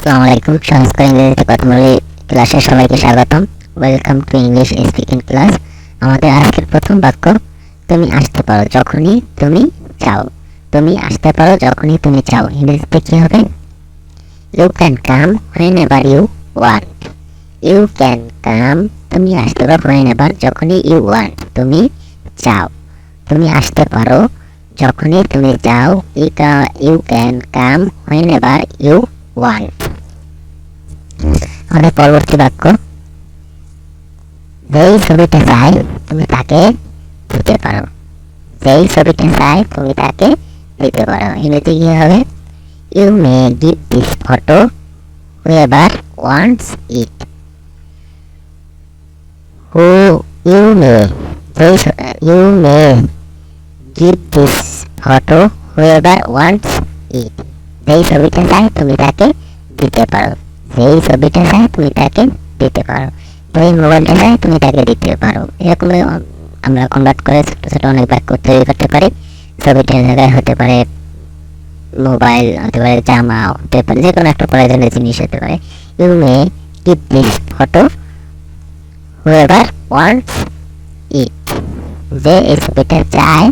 আসসালামু আলাইকুম। সংস্কার ইংরেজিতে কথা বলে ক্লাসে সবাইকে স্বাগতম। Welcome to English speaking class. আমাদের আজকের প্রথম বাক্য, তুমি আসতে পারো যখনই তুমি চাও। তুমি আসতে পারো যখনই তুমি চাও। ইংরেজিতে কি হবে? You can come whenever you want. You can come, তুমি আসতে পারো whenever, যখনই ইউ ওয়ান্ট, তুমি চাও। তুমি আসতে পারো যখনই তুমি চাও। You can come whenever you want. আমাদের পরবর্তী বাক্য, যেই ছবিটা চাই তুমি তাকে দিতে পারো। যেই ছবিটা চাই তুমি তাকে দিতে পারো। ইংরেজি কি হবে? You may give this photo whoever wants it. You may give this photo whoever wants it. যেই ছবিটা চাই তুমি তাকে দিতে পারো। যেই ছবিটা চাই তুমি তাকে দিতে পারো। যেই মোবাইলটা চাই তুমি তাকে দিতে পারো। এরকম আমরা কনভার্ট করে ছোট ছোট অনেক বাক্য তৈরি করতে পারি। ছবিটার জায়গায় হতে পারে মোবাইল, হতে পারে জামা, হতে পারে যে কোনো একটা প্রয়োজনীয় জিনিস হতে পারে। You may give this photo whoever wants it. যে এই ছবিটা চায়,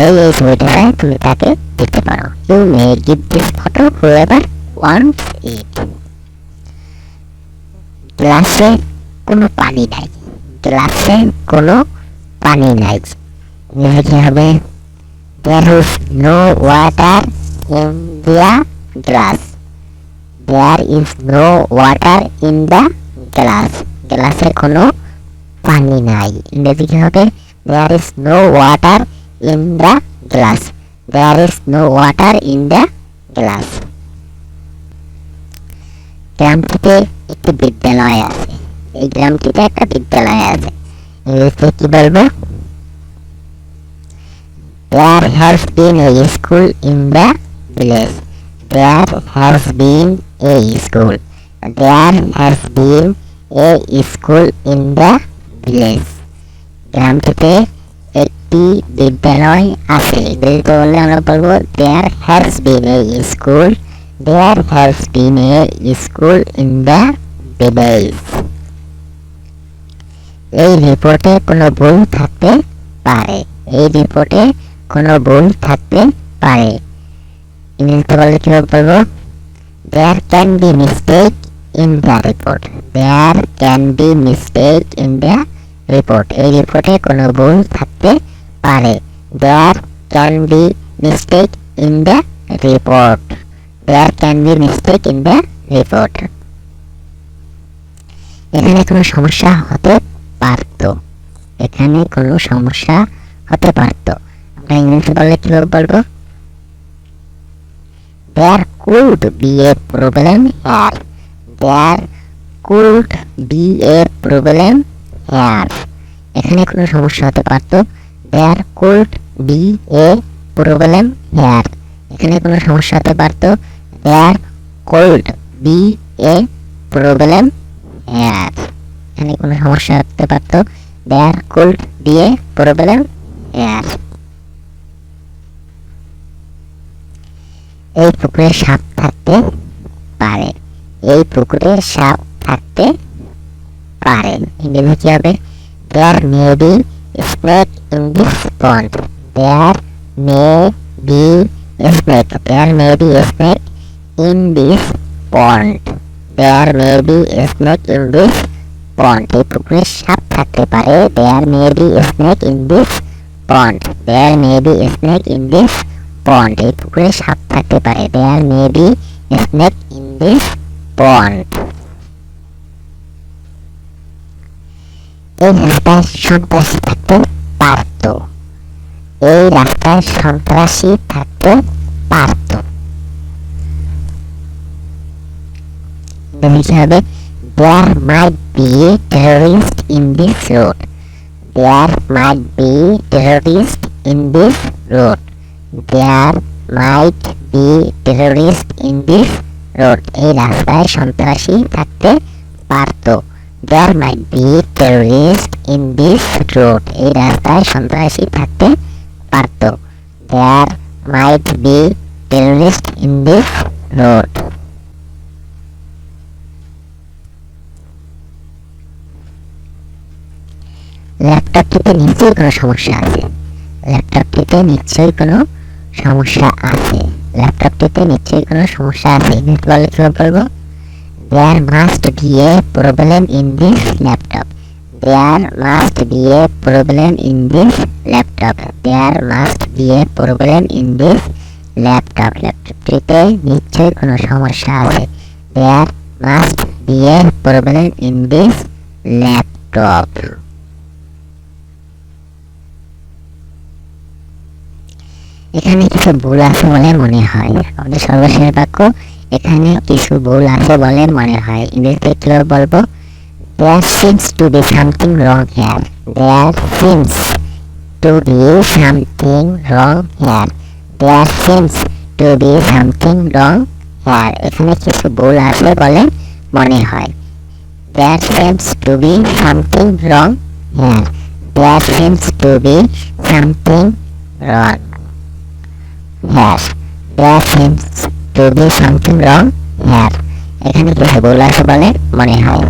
এই ছবিটা চায় তুমি তাকে দিতে পারো। You may give this photo whoever wants it. গ্লাসে কোনো পানি নাই। গ্লাসে কোনো পানি নাই। কি হবে? There is no water in the glass. There is no water in the glass. গ্লাসে কোনো পানি নাই। ইংরেজি কি হবে? There is no water in the glass. There is no water in the glass. গ্রামটিতে একটি বিদ্যালয় আছে। এই গ্রামটিতে একটা বিদ্যালয় আছে। ইংরেজিতে কি বলবো? There has been a school in the village. There has been a school. There has been a school in the village. গ্রামটিতে একটি বিদ্যালয় আছে। ইংরেজিতে বললে আমরা বলবো there has been a school. There has been a school in the village. এই রিপোর্টে কোনো ভুল থাকতে পারে। এই রিপোর্টে কোনো ভুল থাকতে পারে। ইংরেজিতে বললে কিভাবে বলবো? There can be mistake in the report. There can be mistake in the report. এই রিপোর্টে কোনো ভুল থাকতে পারে। There can be mistake in the report. There can be mistake in the report. এখানে কোনো সমস্যা হতে পারত। এখানে কোনো সমস্যা হতে পারত। আমরা ইংরেজি বললে কিভাবে বলবো? There could be a problem here. There could be a problem here. এখানে কোনো সমস্যা হতে পারত। There could be a problem here. এখানে কোনো সমস্যা হতে পারত। There could be a problem here. এখানে কোনো সমস্যা হতে পারত। There could be a problem here. এই পুকুরে সাপ থাকতে পারে। এই পুকুরে সাপ থাকতে পারে। ইংরেজি কি হবে? There may be a snake in this pond. There may be a snake. There may be a snake in this pond. There may be a snake in this pond. এই পুকুরে সাপ থাকতে পারে। There may be a snake in this pond. There may be a snake in this pond. এই পুকুরে সাপ থাকতে পারে। There may be a snake in this pond. এই রাস্তায় সন্ত্রাসী থাকতে পারত। এই রাস্তায় সন্ত্রাসী থাকতে পারত। ইংরেজি হবে? There might be terrorists in this road. There might be terrorists in this road. There might be terrorists in this road. এই রাস্তায় সন্ত্রাসী থাকতে পারত। There might be terrorists in this road. এই রাস্তায় সন্ত্রাসী থাকতে পারত। There might be terrorists in this road. ল্যাপটপটিতে নিশ্চয়ই কোনো সমস্যা আছে। ল্যাপটপটিতে নিশ্চয়ই কোনো সমস্যা আছে। ল্যাপটপটিতে নিশ্চয়ই কোনো সমস্যা আছে। ইংরেজি বললে কীভাবে বলবো? There must be a problem in this laptop. There must be a problem in this laptop. There must be a problem in this laptop. ল্যাপটপটিতে নিশ্চয়ই কোনো সমস্যা আছে। There must be a problem in this laptop. এখানে কিছু ভুল আছে বলে মনে হয়। আমাদের সর্বশেষ বাক্য, এখানে কিছু ভুল আছে বলে মনে হয়। ইংরেজিতে কিভাবে বলবো? There seems to be something wrong here. There seems to be something wrong here. There seems to be something wrong here. এখানে কিছু ভুল আছে বলে মনে হয়। There seems to be something wrong here. There seems to be something wrong here. There seems to be something wrong here. এখানে কিছু ভুল আছে বলে মনে হয়।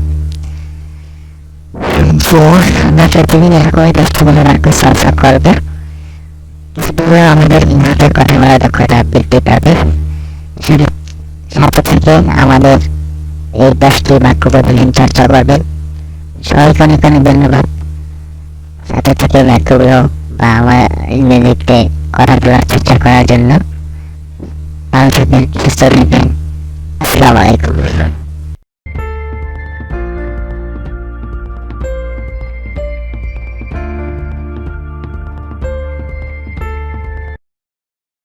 তো আমরা প্রতিদিন এরকম 10টি বলে বাক্য চর্চা করবো। কিছুদিনে আমাদের ইংরেজিতে কথা বলার দক্ষতা বৃদ্ধি পাবে। সাথে থেকে আমাদের এই 10টি বাক্য প্রতিদিন চর্চা করবেন। সবাইকে অনেক অনেক ধন্যবাদ। সাথে থেকে বাক্যগুলো বা আমার ইংরেজিতে কথা বলার চর্চা করার জন্য। ভালো থাকবেন, সুস্থ থাকবেন। আসসালামু আলাইকুম।